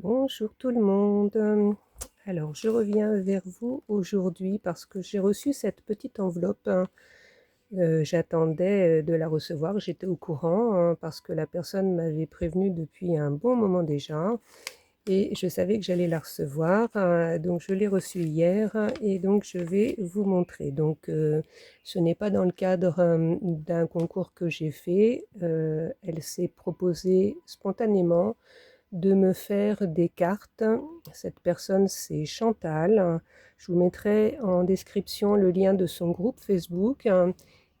Bonjour tout le monde. Alors, je reviens vers vous aujourd'hui parce que j'ai reçu cette petite enveloppe. J'attendais de la recevoir, j'étais au courant parce que la personne m'avait prévenu depuis un bon moment déjà et je savais que j'allais la recevoir. Donc, je l'ai reçue hier et donc je vais vous montrer. Donc, ce n'est pas dans le cadre d'un concours que j'ai fait. Elle s'est proposée spontanément de me faire des cartes. Cette personne, c'est Chantal. Je vous mettrai en description le lien de son groupe Facebook.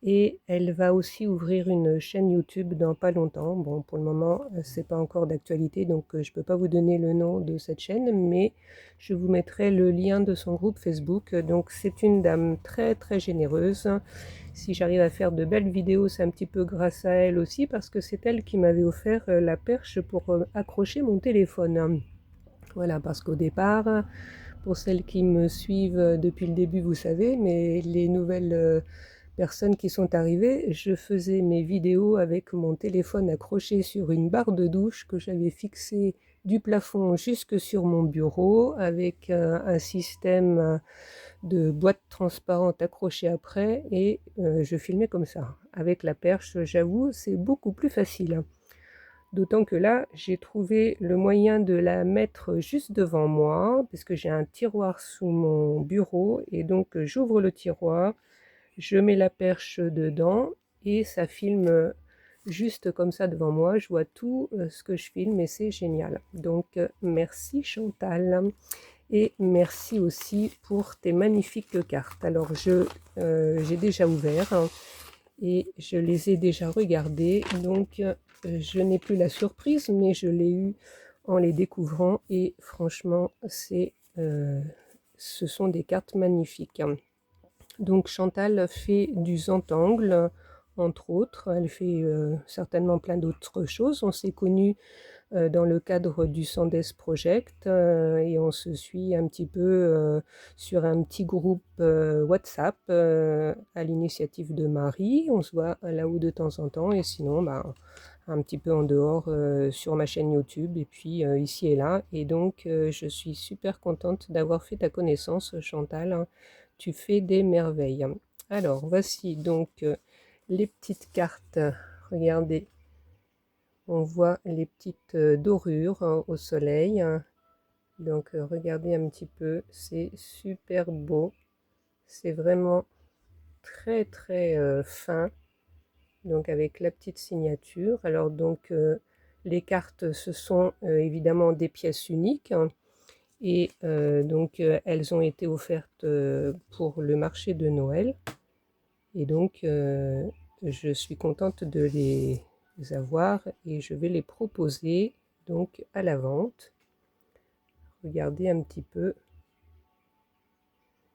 Et elle va aussi ouvrir une chaîne YouTube dans pas longtemps. Bon, pour le moment, c'est pas encore d'actualité, donc je peux pas vous donner le nom de cette chaîne, mais je vous mettrai le lien de son groupe Facebook. Donc c'est une dame très très généreuse. Si j'arrive à faire de belles vidéos, c'est un petit peu grâce à elle aussi, parce que c'est elle qui m'avait offert la perche pour accrocher mon téléphone. Voilà, parce qu'au départ, pour celles qui me suivent depuis le début, vous savez, mais les nouvelles personnes qui sont arrivées, je faisais mes vidéos avec mon téléphone accroché sur une barre de douche que j'avais fixée du plafond jusque sur mon bureau, avec un système de boîte transparente accrochée après, et je filmais comme ça. Avec la perche, j'avoue, c'est beaucoup plus facile. D'autant que là, j'ai trouvé le moyen de la mettre juste devant moi, parce que j'ai un tiroir sous mon bureau, et donc j'ouvre le tiroir, je mets la perche dedans, et ça filme juste comme ça devant moi. Je vois tout ce que je filme, et c'est génial. Donc merci Chantal. Et merci aussi pour tes magnifiques cartes. Alors, j'ai déjà ouvert et je les ai déjà regardées. Donc, je n'ai plus la surprise, mais je l'ai eu en les découvrant. Et franchement, ce sont des cartes magnifiques. Donc, Chantal fait du Zentangle, entre autres. Elle fait certainement plein d'autres choses. On s'est connus dans le cadre du Sandes Project et on se suit un petit peu sur un petit groupe WhatsApp à l'initiative de Marie. On se voit là-haut de temps en temps et sinon bah, un petit peu en dehors sur ma chaîne YouTube et puis ici et là. Et donc je suis super contente d'avoir fait ta connaissance Chantal, hein. Tu fais des merveilles. Alors voici donc les petites cartes. Regardez, on voit les petites dorures au soleil. Donc regardez un petit peu, c'est super beau. C'est vraiment très très fin. Donc avec la petite signature. Alors donc les cartes, ce sont évidemment des pièces uniques, hein. Et donc elles ont été offertes pour le marché de Noël. Et donc je suis contente de les avoir et je vais les proposer donc à la vente. Regardez un petit peu.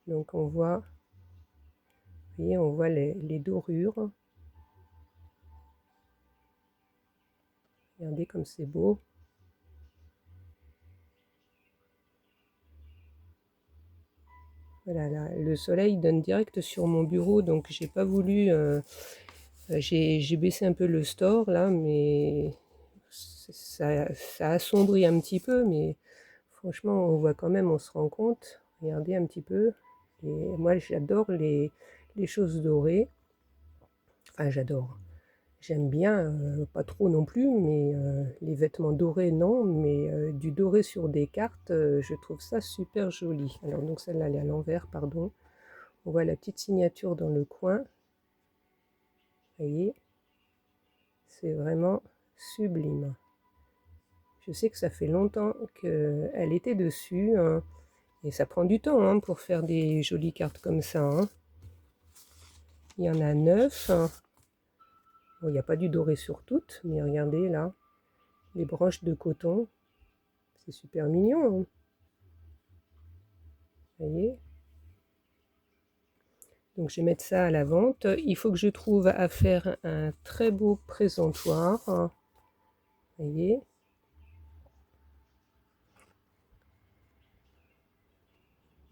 Donc on voit, vous voyez, on voit les dorures. Regardez comme c'est beau. Voilà, là, le soleil donne direct sur mon bureau, donc j'ai pas voulu. J'ai baissé un peu le store là, mais ça assombrit un petit peu, mais franchement, on voit quand même, on se rend compte. Regardez un petit peu. Et moi, j'adore les choses dorées. Enfin, j'adore. J'aime bien, pas trop non plus, mais les vêtements dorés, non, mais du doré sur des cartes, je trouve ça super joli. Alors donc celle-là, elle est à l'envers, pardon. On voit la petite signature dans le coin. Vous voyez, c'est vraiment sublime. Je sais que ça fait longtemps qu'elle était dessus, hein, et ça prend du temps hein, pour faire des jolies cartes comme ça, hein. Il y en a 9. Bon, il n'y a pas du doré sur toutes, mais regardez là, les branches de coton, c'est super mignon, hein. Vous voyez? Donc je vais mettre ça à la vente. Il faut que je trouve à faire un très beau présentoir, hein. Vous voyez?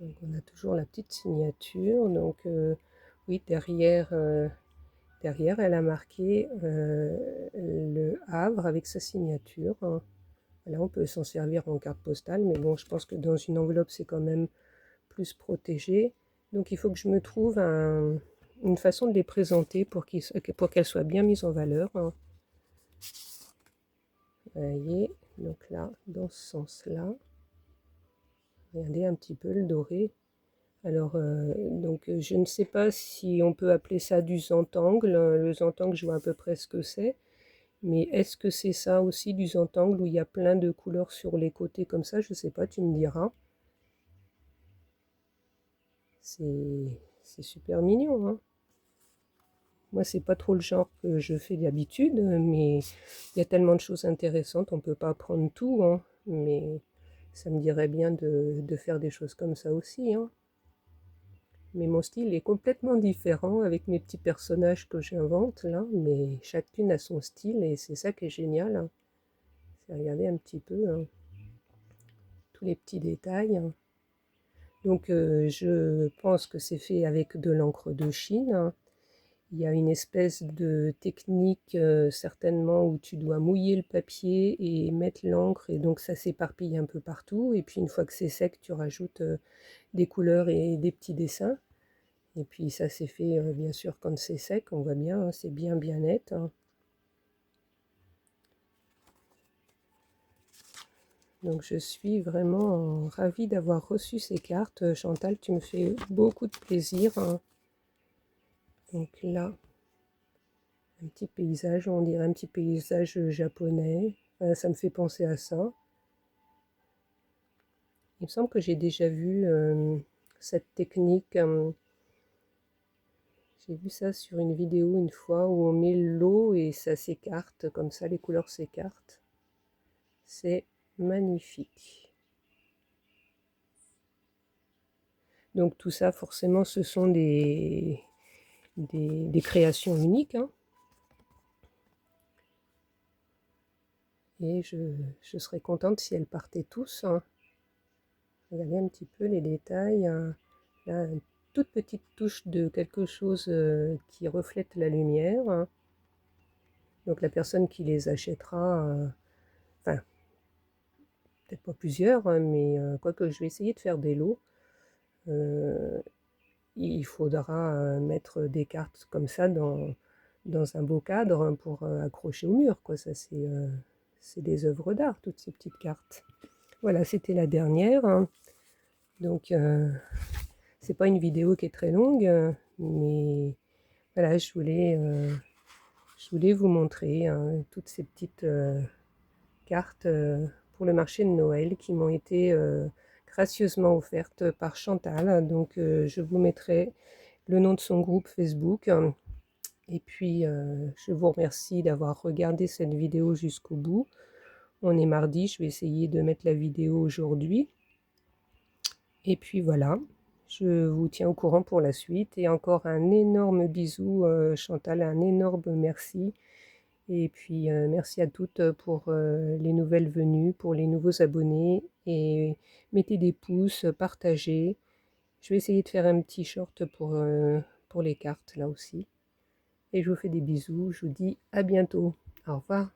Donc on a toujours la petite signature. Donc oui, derrière elle a marqué le Havre avec sa signature, hein. Là, on peut s'en servir en carte postale, mais bon, je pense que dans une enveloppe, c'est quand même plus protégé. Donc, il faut que je me trouve une façon de les présenter pour qu'elles soient bien mises en valeur, hein. Vous voyez, donc là, dans ce sens-là, regardez un petit peu le doré. Alors, donc, je ne sais pas si on peut appeler ça du zentangle. Le zentangle, je vois à peu près ce que c'est. Mais est-ce que c'est ça aussi du zentangle où il y a plein de couleurs sur les côtés comme ça? Je ne sais pas, tu me diras. C'est super mignon, hein. Moi, c'est pas trop le genre que je fais d'habitude, mais il y a tellement de choses intéressantes, on peut pas prendre tout, hein. Mais ça me dirait bien de faire des choses comme ça aussi, hein. Mais mon style est complètement différent avec mes petits personnages que j'invente là, mais chacune a son style et c'est ça qui est génial, hein. C'est regarder un petit peu, hein, tous les petits détails, hein. Donc je pense que c'est fait avec de l'encre de Chine, hein. Il y a une espèce de technique certainement où tu dois mouiller le papier et mettre l'encre et donc ça s'éparpille un peu partout. Et puis une fois que c'est sec, tu rajoutes des couleurs et des petits dessins. Et puis ça c'est fait bien sûr quand c'est sec, on voit bien, hein, c'est bien bien net, hein. Donc je suis vraiment ravie d'avoir reçu ces cartes. Chantal, tu me fais beaucoup de plaisir, hein. Donc là, un petit paysage, on dirait un petit paysage japonais. Ça me fait penser à ça. Il me semble que j'ai déjà vu cette technique. J'ai vu ça sur une vidéo une fois où on met l'eau et ça s'écarte, comme ça les couleurs s'écartent. C'est magnifique. Donc tout ça, forcément, ce sont des créations uniques, hein. Et je serais contente si elles partaient tous, hein. Regardez un petit peu les détails, hein. Là, une toute petite touche de quelque chose qui reflète la lumière, hein. Donc la personne qui les achètera, enfin, peut-être pas plusieurs, hein, mais quoique je vais essayer de faire des lots. euh, il faudra mettre des cartes comme ça dans un beau cadre, hein, pour accrocher au mur, quoi. Ça, c'est des œuvres d'art, toutes ces petites cartes. Voilà, c'était la dernière, hein. Donc, c'est pas une vidéo qui est très longue, mais voilà, je voulais vous montrer, hein, toutes ces petites cartes pour le marché de Noël qui m'ont été gracieusement offertes par Chantal. Donc, je vous mettrai le nom de son groupe Facebook. Et puis, je vous remercie d'avoir regardé cette vidéo jusqu'au bout. On est mardi, je vais essayer de mettre la vidéo aujourd'hui. Et puis voilà, je vous tiens au courant pour la suite. Et encore un énorme bisou, Chantal, un énorme merci. Et puis merci à toutes pour les nouvelles venues, pour les nouveaux abonnés. Et mettez des pouces, partagez. Je vais essayer de faire un petit short pour les cartes là aussi. Et je vous fais des bisous, je vous dis à bientôt. Au revoir.